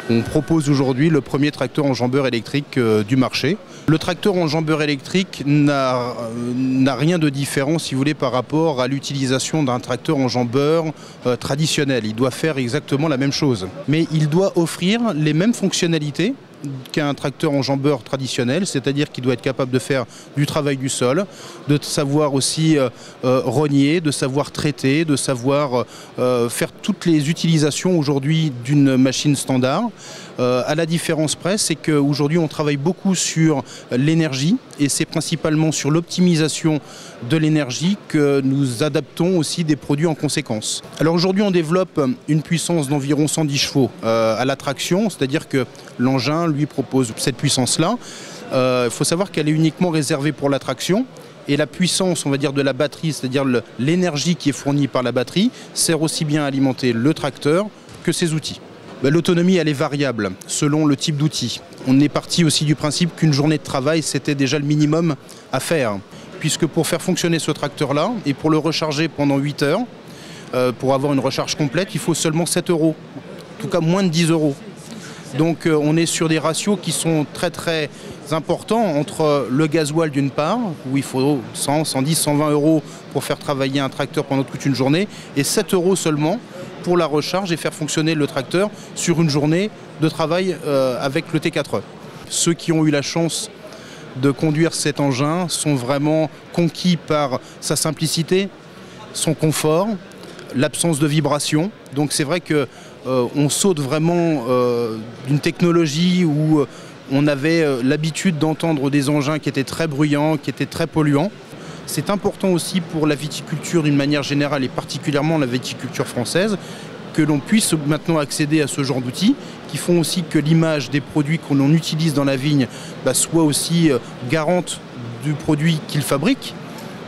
On propose aujourd'hui le premier tracteur enjambeur électrique du marché. Le tracteur enjambeur électrique n'a rien de différent, si vous voulez, par rapport à l'utilisation d'un tracteur enjambeur traditionnel. Il doit faire exactement la même chose. Mais il doit offrir les mêmes fonctionnalités qu'un tracteur enjambeur traditionnel, c'est-à-dire qu'il doit être capable de faire du travail du sol, de savoir aussi rogner, de savoir traiter, de savoir faire toutes les utilisations aujourd'hui d'une machine standard. À la différence près, c'est qu'aujourd'hui on travaille beaucoup sur l'énergie et c'est principalement sur l'optimisation de l'énergie que nous adaptons aussi des produits en conséquence. Alors aujourd'hui on développe une puissance d'environ 110 chevaux à la traction, c'est-à-dire que l'engin lui propose cette puissance-là. Il faut savoir qu'elle est uniquement réservée pour la traction. Et la puissance, on va dire, de la batterie, c'est-à-dire l'énergie qui est fournie par la batterie, sert aussi bien à alimenter le tracteur que ses outils. L'autonomie, elle est variable selon le type d'outil. On est parti aussi du principe qu'une journée de travail, c'était déjà le minimum à faire. Puisque pour faire fonctionner ce tracteur-là, et pour le recharger pendant 8 heures, pour avoir une recharge complète, il faut seulement 7 €. En tout cas, moins de 10 €. Donc on est sur des ratios qui sont très importants entre le gasoil d'une part, où il faut 100, 110, 120 € pour faire travailler un tracteur pendant toute une journée, et 7 € seulement pour la recharge et faire fonctionner le tracteur sur une journée de travail avec le T4E. Ceux qui ont eu la chance de conduire cet engin sont vraiment conquis par sa simplicité, son confort, l'absence de vibration. Donc c'est vrai que on saute vraiment d'une technologie où on avait l'habitude d'entendre des engins qui étaient très bruyants, qui étaient très polluants. C'est important aussi pour la viticulture d'une manière générale et particulièrement la viticulture française que l'on puisse maintenant accéder à ce genre d'outils qui font aussi que l'image des produits que l'on utilise dans la vigne soit aussi garante du produit qu'ils fabriquent.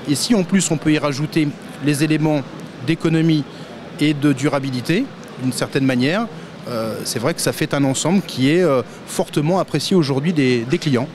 Et si en plus on peut y rajouter les éléments d'économie et de durabilité, d'une certaine manière, c'est vrai que ça fait un ensemble qui est fortement apprécié aujourd'hui des clients.